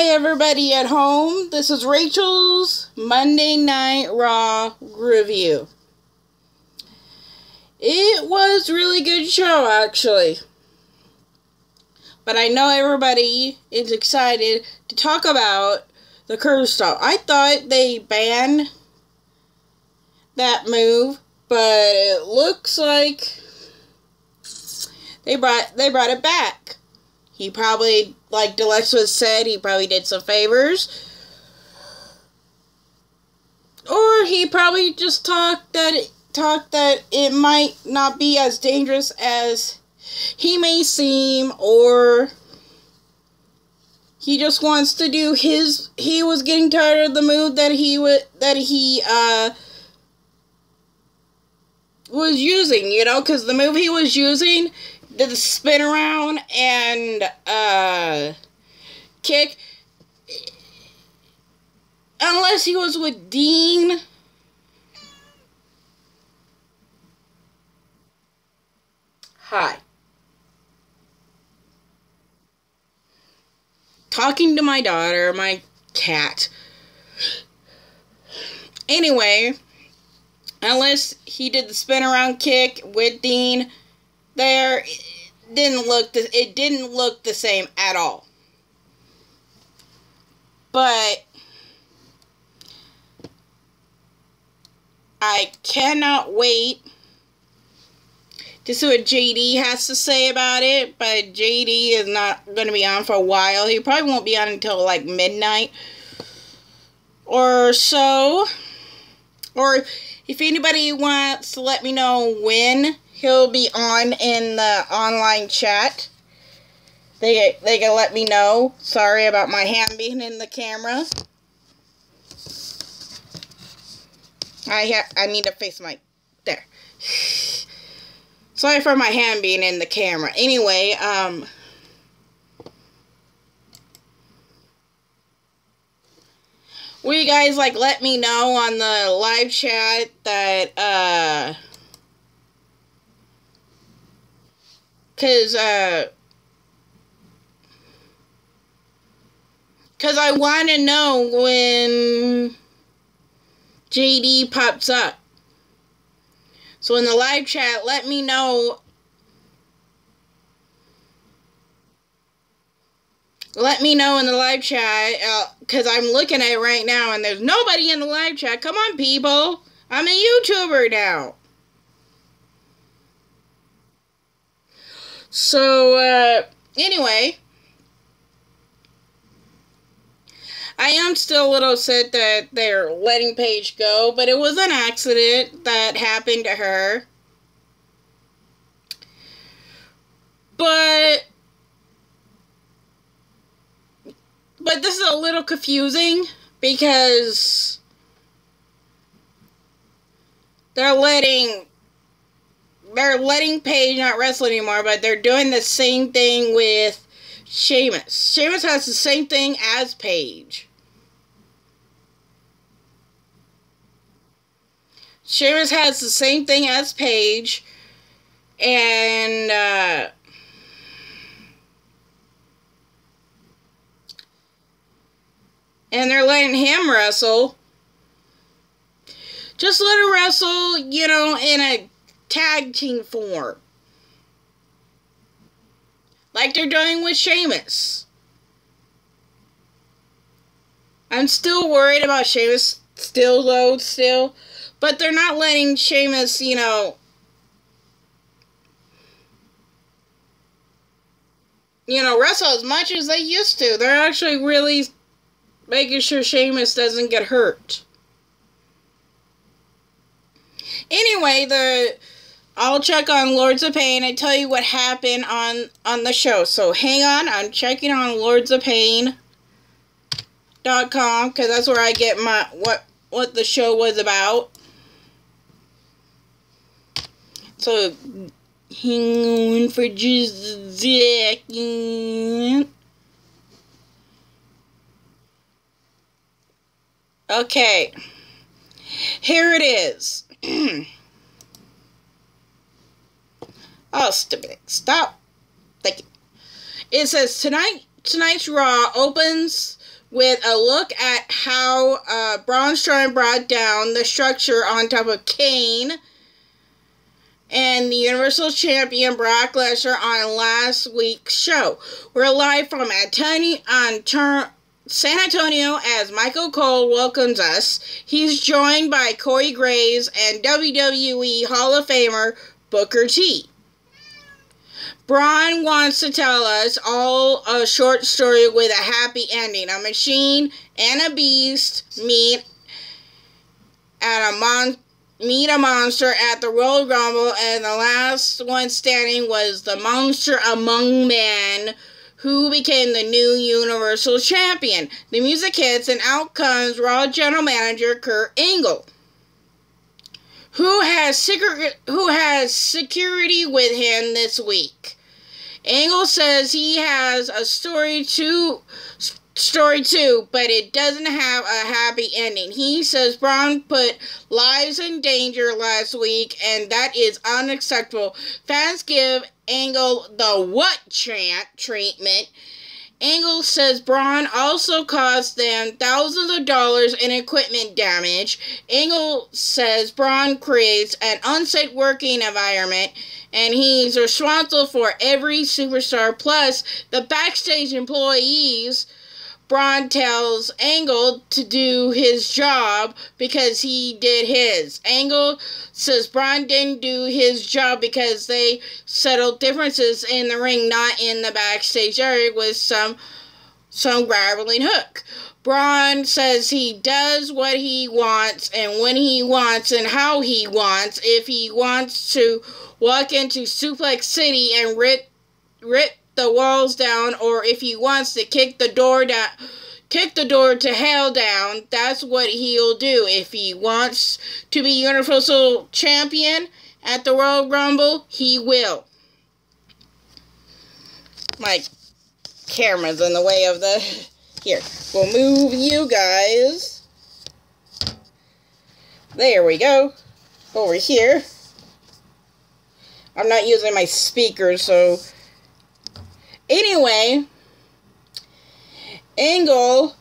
Hi everybody at home, this is Rachel's Monday Night Raw review. It was a really good show actually, but I know everybody is excited to talk about the curve stomp. I thought they banned that move, but it looks like they brought it back. He probably, like Deluxe said, he probably did some favors. Or he probably just talked that it might not be as dangerous as he may seem, or he just wants to do he was getting tired of the move that he was using, you know, because the move he was using, the spin around and kick, unless he was with Dean, hi, talking to my daughter, my cat. Anyway, unless he did the spin around kick with Dean, it didn't look the same at all. But I cannot wait to see what JD has to say about it. But JD is not going to be on for a while. He probably won't be on until like midnight or so. Or if anybody wants to let me know when he'll be on in the online chat, they can let me know. Sorry about my hand being in the camera. I need to face my, there. Sorry for my hand being in the camera. Anyway, will you guys let me know on the live chat that cause I want to know when JD pops up. So in the live chat, let me know. Let me know in the live chat, because I'm looking at it right now and there's nobody in the live chat. Come on, people. I'm a YouTuber now. So, anyway, I am still a little upset that they're letting Paige go, but it was an accident that happened to her. But this is a little confusing because they're letting Paige not wrestle anymore, but they're doing the same thing with Sheamus. Sheamus has the same thing as Paige. Sheamus has the same thing as Paige, and they're letting him wrestle. Just let him wrestle, you know, in a tag team form, like they're doing with Sheamus. I'm still worried about Sheamus still, but they're not letting Sheamus, you know, wrestle as much as they used to. They're actually really making sure Sheamus doesn't get hurt. Anyway, I'll check on Lords of Pain and tell you what happened on the show. So hang on, I'm checking on lordsofpain.com, because that's where I get my what the show was about. So hang on for just a second. Okay, here it is. Oh, stupid. Stop. Thank you. It says tonight's Raw opens with a look at how Braun Strowman brought down the structure on top of Kane and the Universal Champion Brock Lesnar on last week's show. We're live from San Antonio as Michael Cole welcomes us. He's joined by Corey Graves and WWE Hall of Famer Booker T. Braun wants to tell us all a short story with a happy ending. A machine and a beast meet a monster at the Royal Rumble, and the last one standing was the monster among men, who became the new Universal Champion. The music hits, and out comes Raw General Manager Kurt Angle, who has security with him this week. Angle says he has a story too, but it doesn't have a happy ending. He says Braun put lives in danger last week, and that is unacceptable. Fans give Angle the what chant treatment. Angle says Braun also caused them thousands of dollars in equipment damage. Angle says Braun creates an unsafe working environment, and he's responsible for every superstar plus the backstage employees. Braun tells Angle to do his job because he did his. Angle says Braun didn't do his job because they settled differences in the ring, not in the backstage area with some grappling hook. Braun says he does what he wants and when he wants and how he wants. If he wants to walk into Suplex City and rip the walls down, or if he wants to kick the door to hell down, that's what he'll do. If he wants to be Universal Champion at the Royal Rumble, he will. My camera's in the way of the... Here, we'll move you guys. There we go. Over here. I'm not using my speaker, so... Anyway, Angle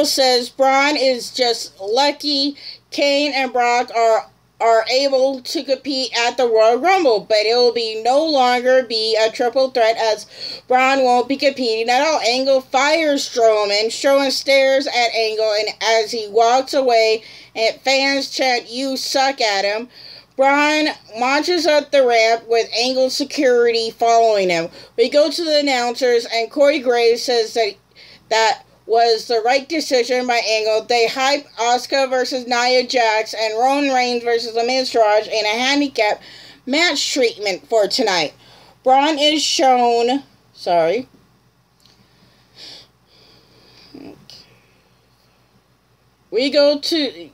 says Braun is just lucky Kane and Brock are able to compete at the Royal Rumble, but it will no longer be a triple threat as Braun won't be competing at all. Angle fires Strowman. Strowman stares at Angle, and as he walks away and fans chant "You suck" at him, Braun marches up the ramp with Angle security following him. We go to the announcers, and Corey Graves says that was the right decision by Angle. They hype Asuka versus Nia Jax and Roman Reigns versus The Miz Taraj in a handicap match treatment for tonight. Braun is shown... Sorry. We go to...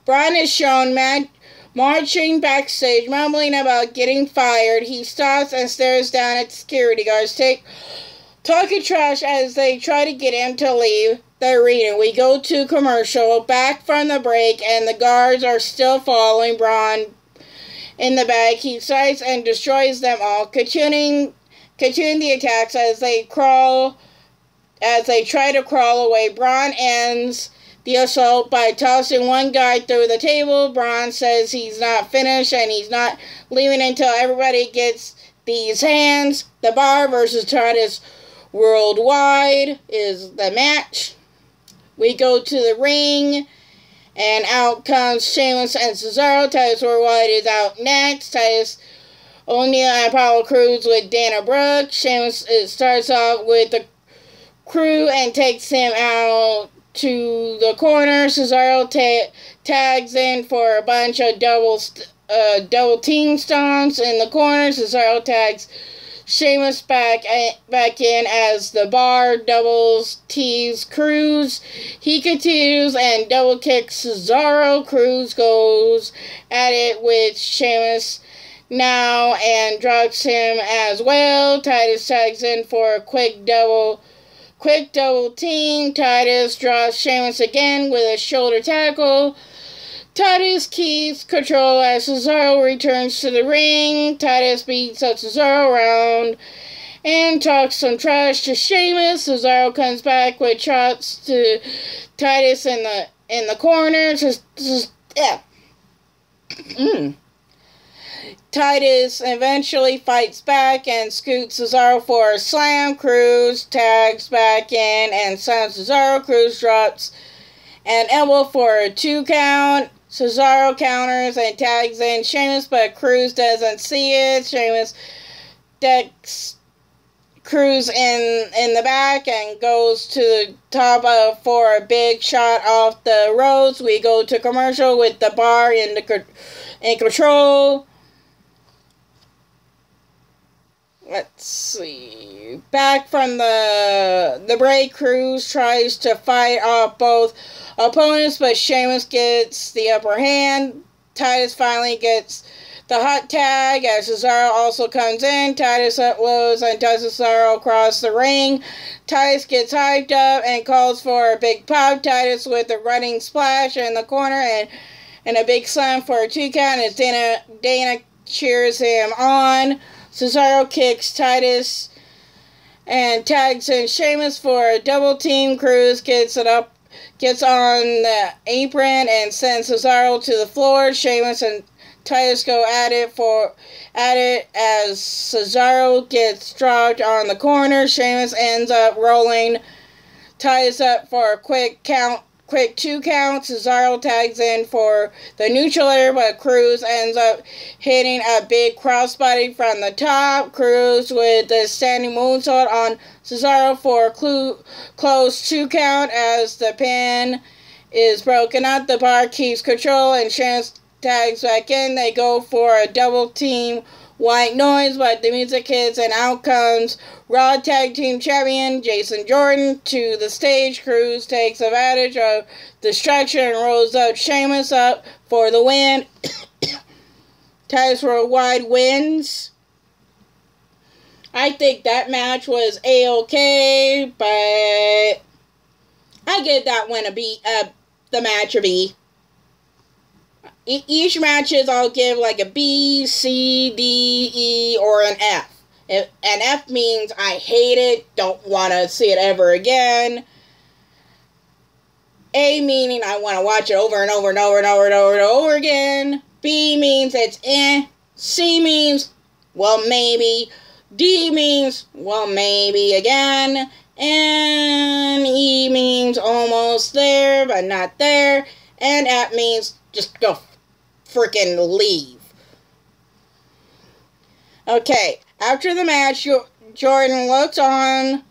Braun is shown marching backstage, mumbling about getting fired. He stops and stares down at security guards, talking trash as they try to get him to leave the arena. We go to commercial, back from the break, and the guards are still following Braun in the back. He strikes and destroys them all, continuing the attacks as they try to crawl away. Braun ends the assault by tossing one guy through the table. Braun says he's not finished and he's not leaving until everybody gets these hands. The Bar versus Titus Worldwide is the match. We go to the ring, and out comes Sheamus and Cesaro. Titus Worldwide is out next. Titus O'Neil and Apollo Crews with Dana Brooke. Sheamus starts off with the crew and takes him out to the corner. Cesaro tags in for a bunch of double team stomps in the corner. Cesaro tags Sheamus back in as the Bar doubles tees Crews. He continues and double kicks Cesaro. Crews goes at it with Sheamus now and drops him as well. Titus tags in for a quick double team. Titus draws Sheamus again with a shoulder tackle. Titus keeps control as Cesaro returns to the ring. Titus beats up Cesaro around and talks some trash to Sheamus. Cesaro comes back with shots to Titus in the corner. Yeah. Titus eventually fights back and scoots Cesaro for a slam. Cruz tags back in and slams Cesaro. Cruz drops an elbow for a 2 count. Cesaro counters and tags in Sheamus, but Cruz doesn't see it. Sheamus decks Cruz in the back and goes to the top for a big shot off the ropes. We go to commercial with the Bar in control. Let's see. Back from the break, Cruz tries to fight off both opponents, but Sheamus gets the upper hand. Titus finally gets the hot tag as Cesaro also comes in. Titus uploads and tosses Cesaro across the ring. Titus gets hyped up and calls for a big pop. Titus with a running splash in the corner and a big slam for a 2 count as Dana cheers him on. Cesaro kicks Titus and tags in Sheamus for a double team. Cruz gets on the apron and sends Cesaro to the floor. Sheamus and Titus go at it as Cesaro gets dropped on the corner. Sheamus ends up rolling Titus up for a quick 2 count. Cesaro tags in for the neutral, but Cruz ends up hitting a big crossbody from the top. Cruz with the standing moonsault on Cesaro for a close 2 count as the pin is broken up. The Bar keeps control and Sheamus tags back in. They go for a double team white noise, but the music hits and out comes Raw Tag Team Champion Jason Jordan to the stage. Cruz takes advantage of distraction and rolls up Sheamus up for the win. Titus Worldwide wins. I think that match was A-okay, but I give that one the match a B. Each matches I'll give like a B, C, D, E, or an F. An F means I hate it, don't want to see it ever again. A meaning I want to watch it over and over and over and over and over and over again. B means it's eh. C means, well, maybe. D means, well, maybe again. And E means almost there, but not there. And F means just go freaking leave. Okay, after the match, Jordan looks on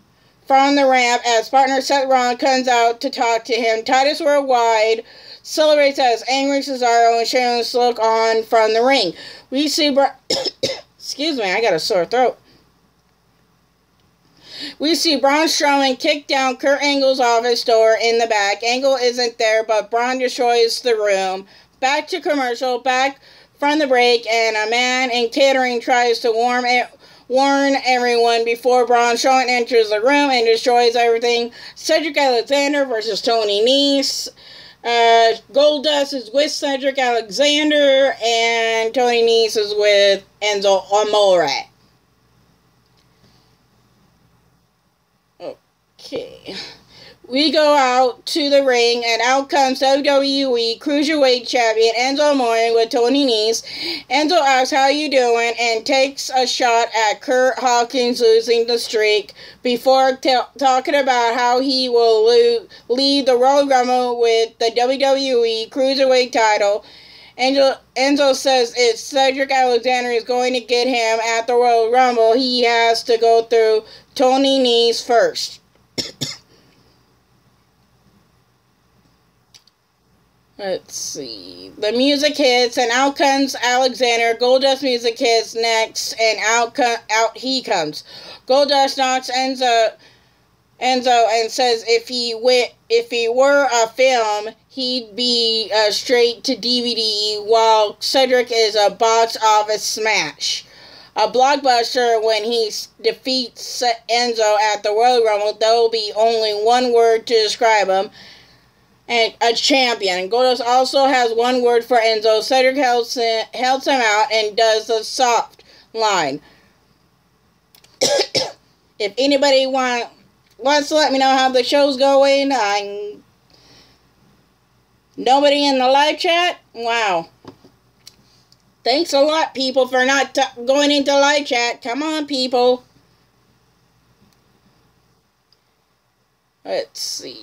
from the ramp as partner Seth Rollins comes out to talk to him. Titus Worldwide celebrates as angry Cesaro and Sheamus look on from the ring. We see excuse me, I got a sore throat. We see Braun Strowman kick down Kurt Angle's office door in the back. Angle isn't there, but Braun destroys the room. Back to commercial, back from the break, and a man in catering tries to warn everyone before Braun Strowman enters the room and destroys everything. Cedric Alexander versus Tony Nese. Goldust is with Cedric Alexander, and Tony Nese is with Enzo Amore. Okay. We go out to the ring, and out comes WWE Cruiserweight Champion Enzo Amore with Tony Nese. Enzo asks, how you doing? And takes a shot at Kurt Hawkins losing the streak before talking about how he will lead the Royal Rumble with the WWE Cruiserweight title. Enzo says if Cedric Alexander is going to get him at the Royal Rumble, he has to go through Tony Nese first. Let's see. The music hits, and out comes Alexander. Goldust music hits next, and out he comes. Goldust knocks Enzo and says if he were a film, he'd be straight to DVD, while Cedric is a box office smash. A blockbuster when he defeats Enzo at the Royal Rumble. There will be only one word to describe him. And a champion. Goldust also has one word for Enzo. Cedric helps him out and does the soft line. If anybody wants to let me know how the show's going, nobody in the live chat? Wow. Thanks a lot, people, for not going into live chat. Come on, people. Let's see.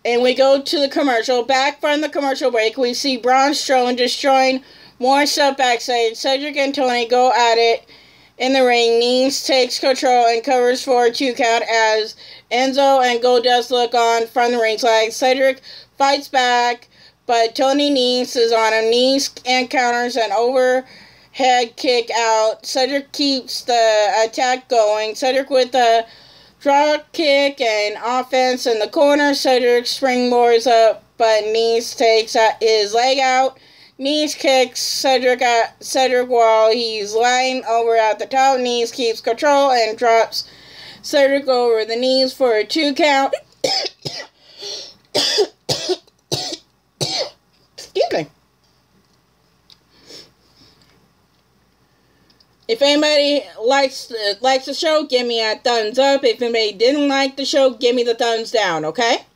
And we go to the commercial. Back from the commercial break, we see Braun Strowman destroying more stuff backstage. Cedric and Tony go at it in the ring. Nese takes control and covers for a 2 count as Enzo and Goldust look on from the ringside. Cedric fights back, but Tony Nese is on him. Nese encounters an overhead kick out. Cedric keeps the attack going. Cedric with a drop kick and offense in the corner. Cedric springboards up, but Nese takes his leg out. Nese kicks Cedric while he's lying over at the top. Nese keeps control and drops Cedric over the knees for a 2 count. Excuse me. If anybody likes the show, give me a thumbs up. If anybody didn't like the show, give me the thumbs down, okay?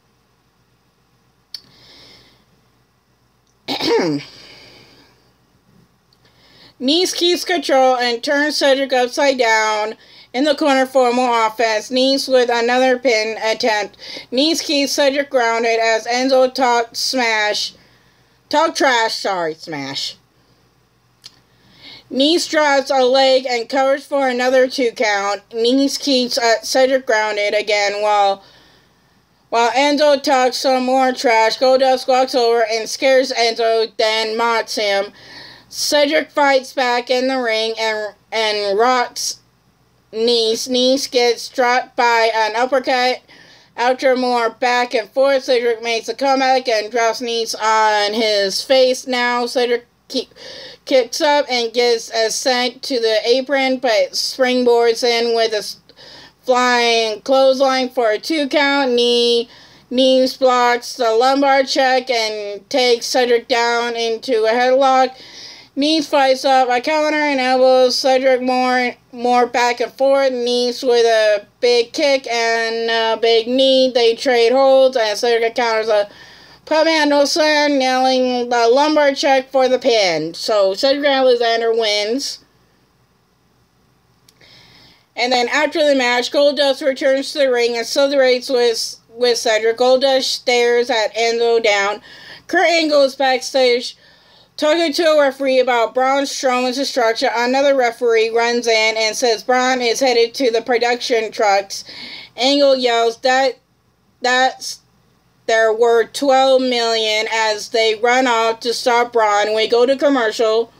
Nese keeps control and turns Cedric upside down in the corner for more offense. Nese with another pin attempt. Nese keeps Cedric grounded as Enzo smash. Nese drops a leg and covers for another 2 count. Nese keeps Cedric grounded again while Enzo talks some more trash. Goldust walks over and scares Enzo, then mocks him. Cedric fights back in the ring and rocks Nese. Nese gets dropped by an uppercut. After more back and forth, Cedric makes a comeback and drops Nese on his face. Now Cedric kicks up and gets a sent to the apron, but springboards in with a flying clothesline for a 2 count. Nese blocks the lumbar check and takes Cedric down into a headlock. Nese fights up a counter and elbows Cedric more back and forth. Nese with a big kick and a big knee. They trade holds and Cedric counters a pub handle slam, nailing the lumbar check for the pin. So Cedric Alexander wins. And then after the match, Goldust returns to the ring and celebrates with Cedric. Goldust stares at Enzo down. Kurt Angle is backstage talking to a referee about Braun Strowman's destruction. Another referee runs in and says Braun is headed to the production trucks. Angle yells that's there were 12 million as they run off to stop Braun. We go to commercial.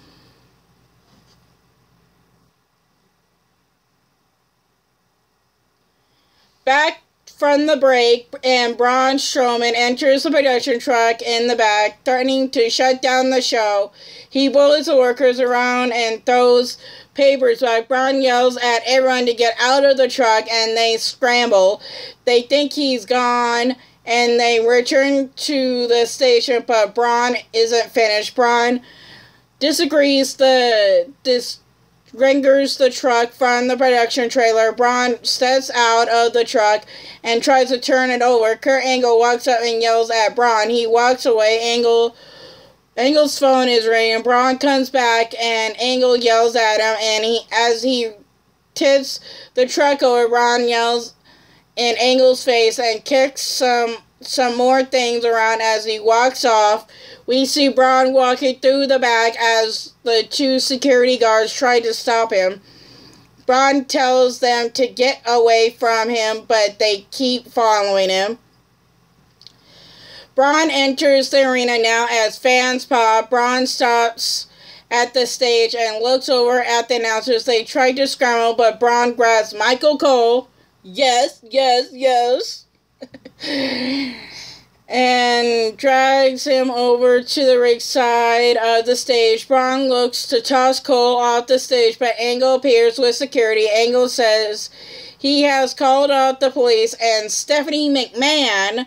Back from the break, and Braun Strowman enters the production truck in the back, threatening to shut down the show. He bullies the workers around and throws papers back. Braun yells at everyone to get out of the truck, and they scramble. They think he's gone, and they return to the station, but Braun isn't finished. Braun disagrees renders the truck from the production trailer. Braun steps out of the truck and tries to turn it over. Kurt Angle walks up and yells at Braun. He walks away. Angle's phone is ringing. Braun comes back and Angle yells at him, and as he tips the truck over, Braun yells in Angle's face and kicks some more things around as he walks off. We see Braun walking through the back as the 2 security guards try to stop him. Braun tells them to get away from him, but they keep following him. Braun enters the arena now as fans pop. Braun stops at the stage and looks over at the announcers. They try to scramble, but Braun grabs Michael Cole. Yes. And drags him over to the ring side of the stage. Braun looks to toss Cole off the stage, but Angle appears with security. Angle says he has called out the police, and Stephanie McMahon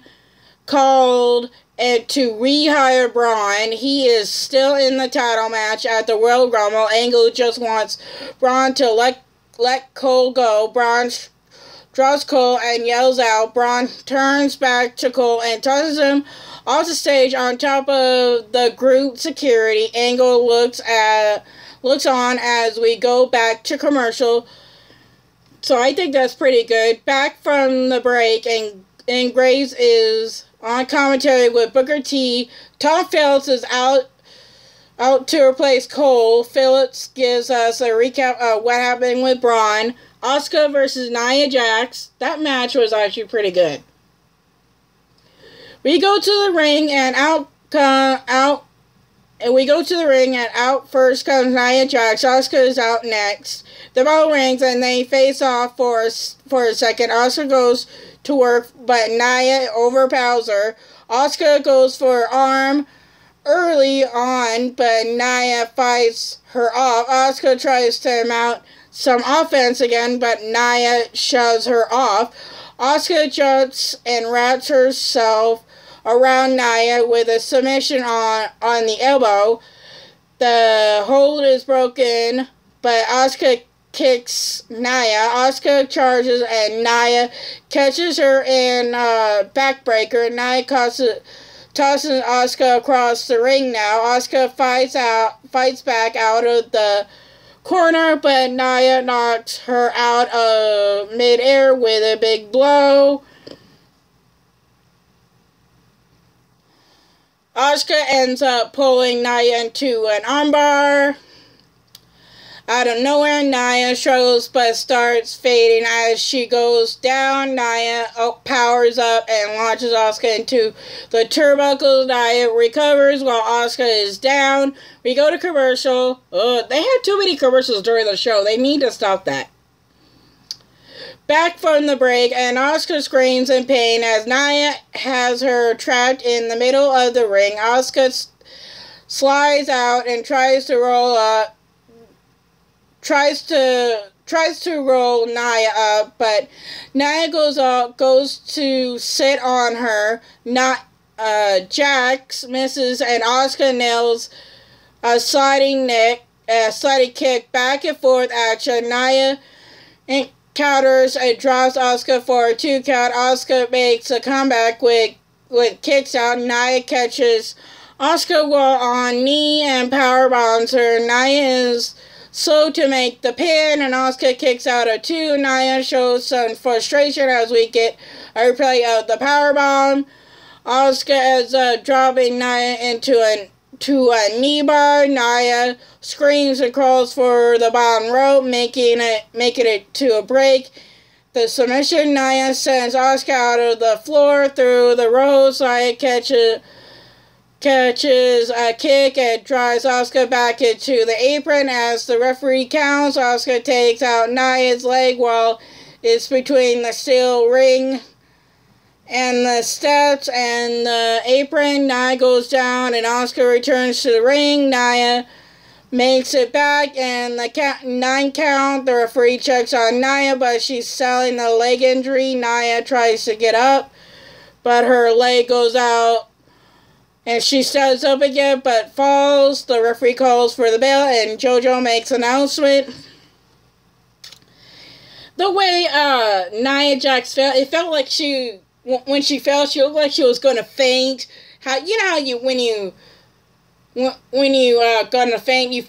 called to rehire Braun. He is still in the title match at the Royal Rumble. Angle just wants Braun to let let Cole go. Braun draws Cole and yells out. Braun turns back to Cole and tosses him off the stage on top of the group security. Angle looks on as we go back to commercial. So I think that's pretty good. Back from the break, and Graves is on commentary with Booker T. Tom Phillips is out to replace Cole. Phillips gives us a recap of what happened with Braun. Asuka versus Nia Jax. That match was actually pretty good. We go to the ring and out first comes Nia Jax. Asuka is out next. The bell rings and they face off for a second. Asuka goes to work, but Nia overpowers her. Asuka goes for arm early on, but Nia fights her off. Asuka tries to mount some offense again, but Nia shoves her off. Asuka jumps and wraps herself around Nia with a submission on the elbow. The hold is broken, but Asuka kicks Nia. Asuka charges and Nia catches her in backbreaker. Nia tosses Asuka across the ring now. Asuka fights back out of the corner, but Nia knocks her out of midair with a big blow. Asuka ends up pulling Nia into an armbar. Out of nowhere, Nia struggles but starts fading as she goes down. Nia powers up and launches Asuka into the turnbuckles. Nia recovers while Asuka is down. We go to commercial. They had too many commercials during the show. They need to stop that. Back from the break, and Asuka screams in pain as Nia has her trapped in the middle of the ring. Asuka slides out and tries to roll Nia up, but Nia goes to sit on her. Jax misses, and Asuka nails a sliding kick, back and forth action. Nia counters and drops Asuka for a 2 count. Asuka makes a comeback with kicks out. Nia catches Asuka while on knee and power bombs her. Nia is slow to make the pin, and Asuka kicks out a 2. Nia shows some frustration as we get a replay of the power bomb. Asuka is dropping Nia into a knee bar. Nia screams and crawls for the bottom rope, making it to a break. The submission, Nia sends Asuka out of the floor through the ropes. Nia catches a kick and drives Asuka back into the apron. As the referee counts, Asuka takes out Nia's leg while it's between the steel ring and the steps and the apron. Nia goes down and Asuka returns to the ring. Nia makes it back and the 9 count. The referee checks on Nia, but she's selling the leg injury. Nia tries to get up, but her leg goes out and she stands up again but falls. The referee calls for the bell and JoJo makes an announcement. The way Nia Jax felt, it felt like when she fell, she looked like she was going to faint. When you gonna faint,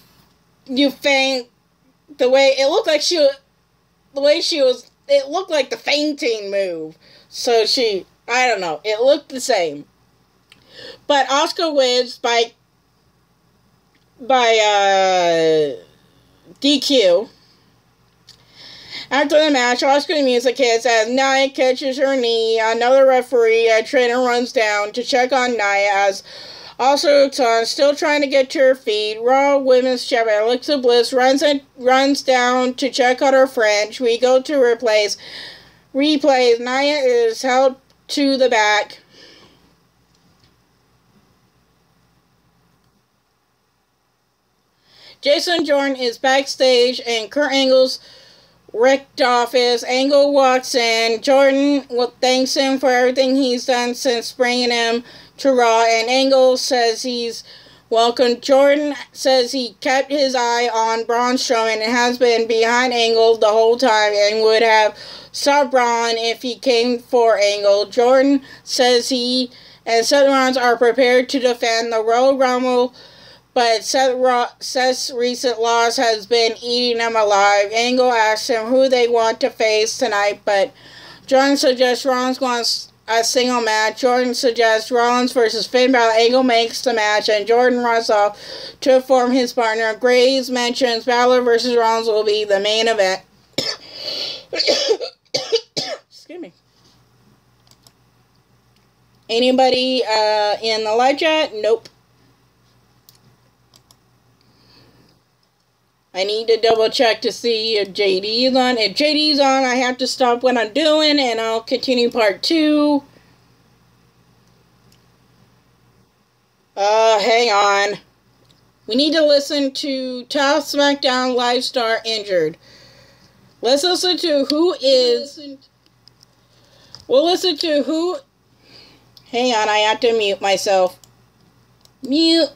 you faint. The way it looked like it looked like the fainting move. So I don't know, it looked the same. But Asuka wins by DQ. After the match, Asuka music hits as Nia catches her knee. Another referee, a trainer, runs down to check on Nia as Asuka looks on, still trying to get to her feet. Raw Women's Champion Alexa Bliss runs down to check on her friend. We go to replays. Nia is held to the back. Jason Jordan is backstage in Kurt Angle's wrecked office. Angle walks in. Jordan thanks him for everything he's done since bringing him to Raw, and Angle says he's Welcome. Jordan says he kept his eye on Braun Strowman and has been behind Angle the whole time and would have stopped Braun if he came for Angle. Jordan says he and Seth Rollins are prepared to defend the Royal Rumble, but Seth's recent loss has been eating them alive. Angle asks him who they want to face tonight, but Jordan suggests Rollins wants a single match. Jordan suggests Rollins versus Finn Balor. Angle makes the match, and Jordan runs off to inform his partner. Graves mentions Balor versus Rollins will be the main event. Excuse me. Anybody in the live chat? Nope. I need to double check to see if JD is on. If JD is on, I have to stop what I'm doing and I'll continue part 2. Hang on. We need to listen to Top SmackDown Live Star Injured. Let's listen to who is... We'll listen to who... Hang on, I have to mute myself. Mute.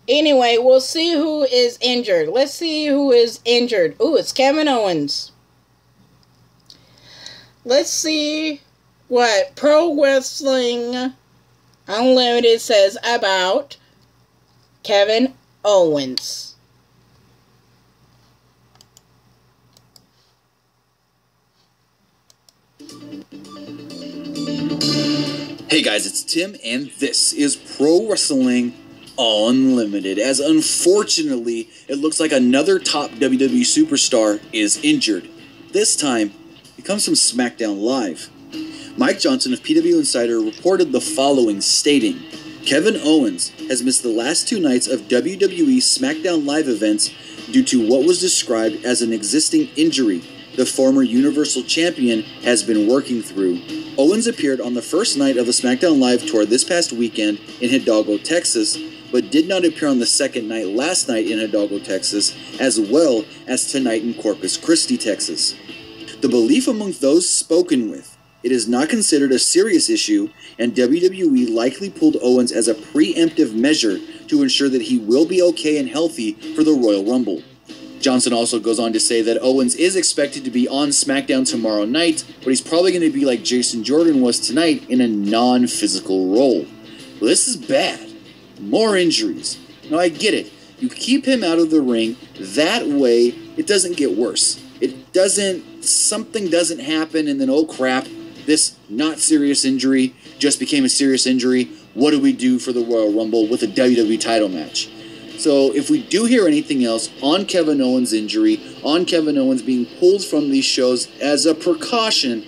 Anyway, we'll see who is injured. Let's see who is injured. Ooh, it's Kevin Owens. Let's see what Pro Wrestling Unlimited says about Kevin Owens. Hey guys, it's Tim, and this is Pro Wrestling Unlimited, as unfortunately it looks like another top WWE superstar is injured. This time it comes from SmackDown Live. Mike Johnson of PW Insider reported the following, stating, Kevin Owens has missed the last 2 nights of WWE SmackDown Live events due to what was described as an existing injury the former Universal Champion has been working through. Owens appeared on the first night of the SmackDown Live tour this past weekend in Hidalgo, Texas, but did not appear on the second night last night in Hidalgo, Texas, as well as tonight in Corpus Christi, Texas. The belief among those spoken with, it is not considered a serious issue, and WWE likely pulled Owens as a preemptive measure to ensure that he will be okay and healthy for the Royal Rumble. Johnson also goes on to say that Owens is expected to be on SmackDown tomorrow night, but he's probably going to be like Jason Jordan was tonight in a non-physical role. Well, this is bad. More injuries. Now, I get it. You keep him out of the ring. That way, it doesn't get worse. Something doesn't happen and then, oh crap, this not serious injury just became a serious injury. What do we do for the Royal Rumble with a WWE title match? So if we do hear anything else on Kevin Owens' injury, on Kevin Owens being pulled from these shows as a precaution,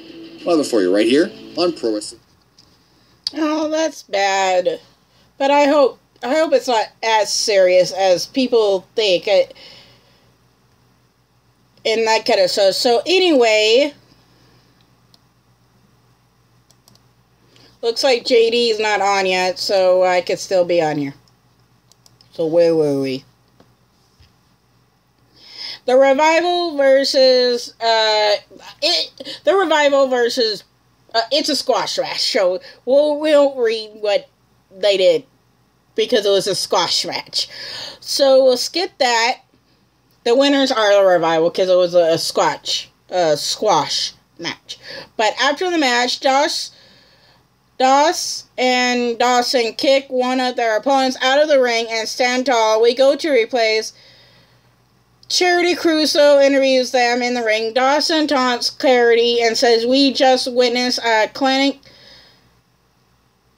well, before you right here on Pro Wrestling. Oh, that's bad. But I hope it's not as serious as people think. And that kind of stuff. So anyway, looks like JD is not on yet, so I could still be on here. So where were we? The Revival versus it's a squash match. So we'll read what they did because it was a squash match. So we'll skip that. The winners are the Revival because it was a squash match. But after the match, Doss and Dawson kick one of their opponents out of the ring and stand tall. We go to replays. Charity Crusoe interviews them in the ring. Dawson taunts Clarity and says, we just witnessed a clinic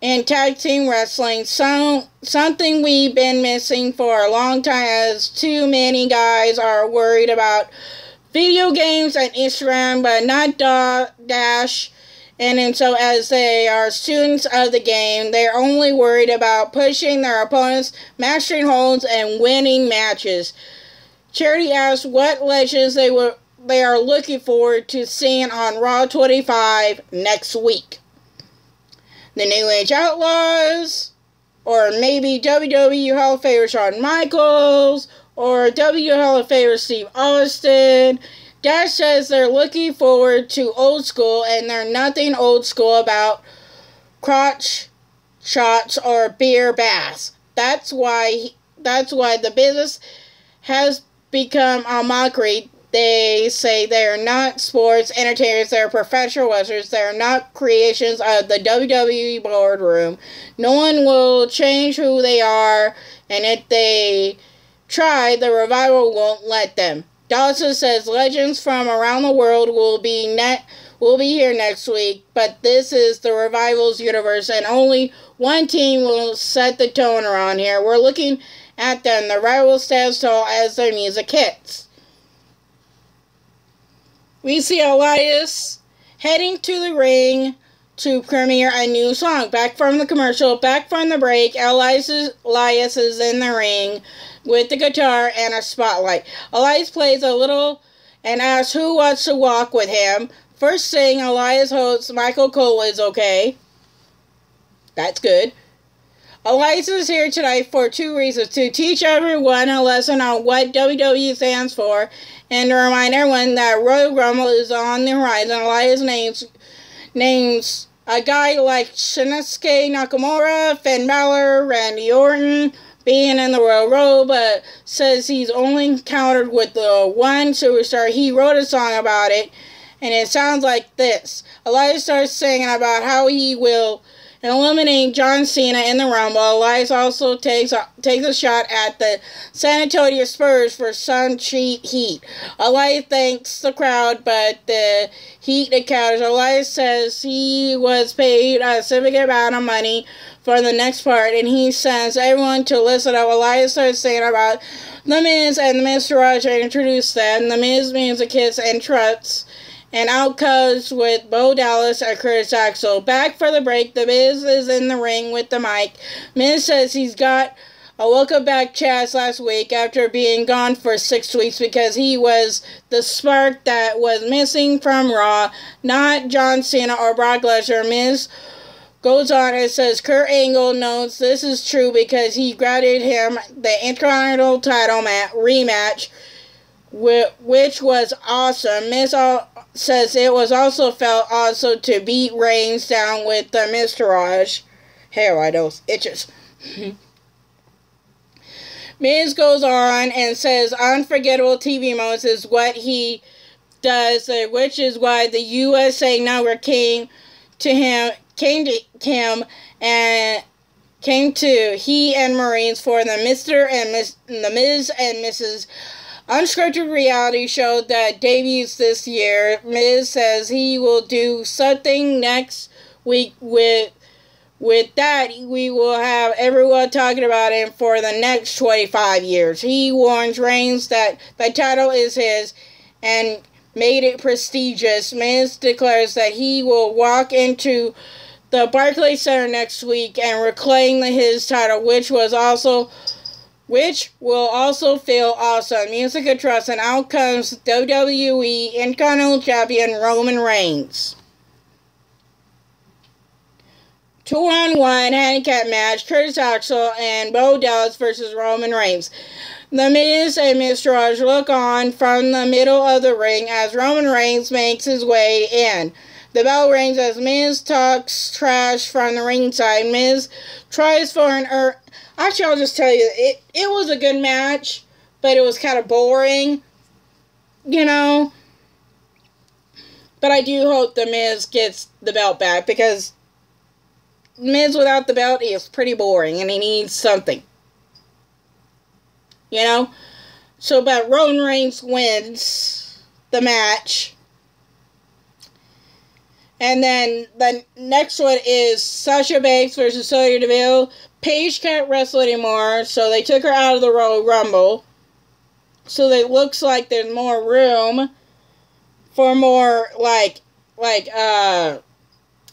in tag team wrestling. Something we've been missing for a long time, as too many guys are worried about video games and Instagram, but not Dash. And so as they are students of the game, they're only worried about pushing their opponents, mastering holds, and winning matches. Charity asks what legends they are looking forward to seeing on Raw 25 next week. The New Age Outlaws, or maybe WWE Hall of Famer Shawn Michaels, or WWE Hall of Famer Steve Austin. Dash says they're looking forward to old school, and there's nothing old school about crotch shots or beer baths. That's why the business has become a mockery. They say they're not sports entertainers, they're professional wrestlers, they're not creations of the WWE boardroom. No one will change who they are, and if they try, the Revival won't let them. Dawson says legends from around the world will be here next week, but this is the Revival's universe, and only one team will set the tone around here. We're looking at them. The Revival stands tall as their music hits. We see Elias heading to the ring to premiere a new song. Back from the commercial, back from the break, Elias is in the ring with the guitar and a spotlight. Elias plays a little and asks who wants to walk with him. First thing, Elias hopes Michael Cole is okay. That's good. Elias is here tonight for two reasons: to teach everyone a lesson on what WWE stands for, and to remind everyone that Royal Rumble is on the horizon. Elias names a guy like Shinsuke Nakamura, Finn Balor, Randy Orton being in the Royal Rumble, but says he's only encountered with the one superstar. He wrote a song about it, and it sounds like this. Elias starts singing about how he will eliminate John Cena in the Rumble. Elias also takes a shot at the San Antonio Spurs for some cheap heat. Elias thanks the crowd, but the heat encounters. Elias says he was paid a significant amount of money for the next part, and he sends everyone to listen up. Elias starts saying about The Miz and the Mr. Raj and introduce them. The Miz music hits and trucks. And out comes with Bo Dallas and Curtis Axel. Back for the break, The Miz is in the ring with the mic. Miz says he's got a welcome back chance last week after being gone for 6 weeks because he was the spark that was missing from Raw, not John Cena or Brock Lesnar. Miz goes on and says Kurt Angle knows this is true because he granted him the Intercontinental title rematch, which was awesome. Miz says it was also felt awesome to beat Reigns down with the Mr. Raj. Hair, why those itches. Miz goes on and says unforgettable TV moments is what he does, which is why the USA Network came to him and came to he and Marines for the the Miz and Mrs. unscripted reality show that debuts this year. Miz says he will do something next week with that. We will have everyone talking about him for the next 25 years. He warns Reigns that the title is his and made it prestigious. Miz declares that he will walk into the Barclays Center next week and reclaim his title, which will also feel awesome. Music of Trust, and out comes WWE Intercontinental Champion Roman Reigns. 2-on-1 handicap match, Curtis Axel and Bo Dallas versus Roman Reigns. The Miz and Mr. Raj look on from the middle of the ring as Roman Reigns makes his way in. The bell rings as Miz talks trash from the ringside. Miz tries for an Actually, I'll just tell you, it was a good match, but it was kind of boring, you know. But I do hope the Miz gets the belt back, because Miz without the belt is pretty boring, and he needs something, you know. So, but Roman Reigns wins the match. And then the next one is Sasha Banks versus Sonya Deville. Paige can't wrestle anymore, so they took her out of the Royal Rumble. So it looks like there's more room for more like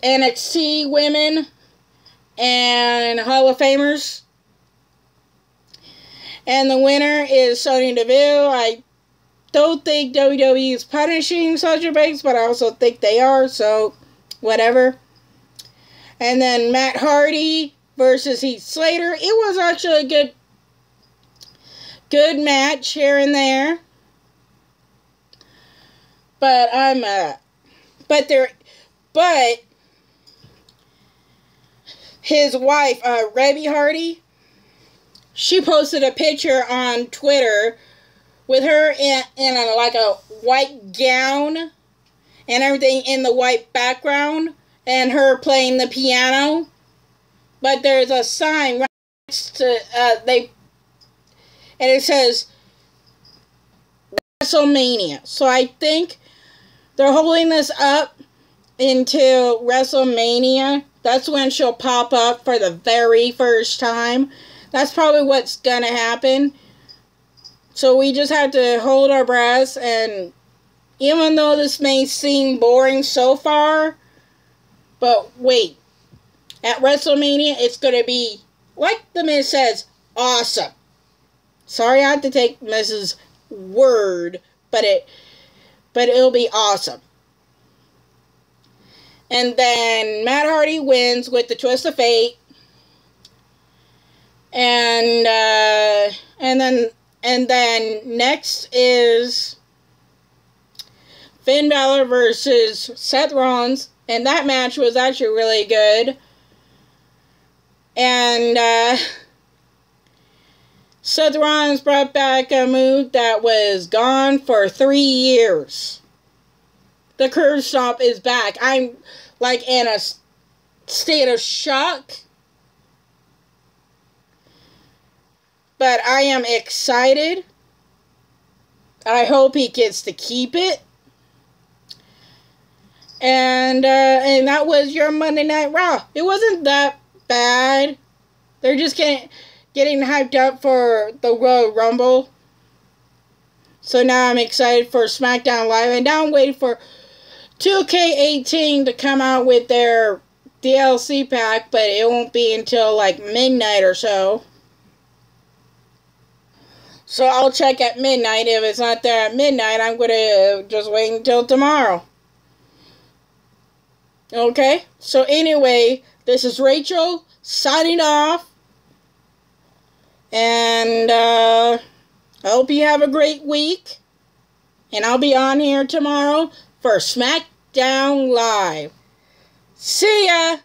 NXT women and Hall of Famers. And the winner is Sonya Deville. I don't think WWE is punishing Sasha Banks, but I also think they are, so whatever. And then Matt Hardy versus Heath Slater. It was actually a good match here and there. But his wife, Reby Hardy, she posted a picture on Twitter with her in like a white gown and everything in the white background, and her playing the piano. But there's a sign right next to and it says WrestleMania. So I think they're holding this up until WrestleMania. That's when she'll pop up for the very first time. That's probably what's gonna happen. So we just have to hold our breaths, and even though this may seem boring so far, but wait. At WrestleMania, it's gonna be, like the Miz says, awesome. Sorry I have to take Miz's word, but it'll be awesome. And then Matt Hardy wins with the twist of fate. And then next is Finn Balor versus Seth Rollins, and that match was actually really good. And Seth Rollins brought back a move that was gone for 3 years. The curb stomp is back. I'm like in a state of shock. But I am excited. I hope he gets to keep it. And that was your Monday Night Raw. It wasn't that bad. They're just getting hyped up for the Royal Rumble. So now I'm excited for SmackDown Live. And now I'm waiting for 2K18 to come out with their DLC pack. But it won't be until like midnight or so. So I'll check at midnight. If it's not there at midnight, I'm going to just wait until tomorrow. Okay? So anyway, this is Rachel signing off. And I hope you have a great week. And I'll be on here tomorrow for SmackDown Live. See ya!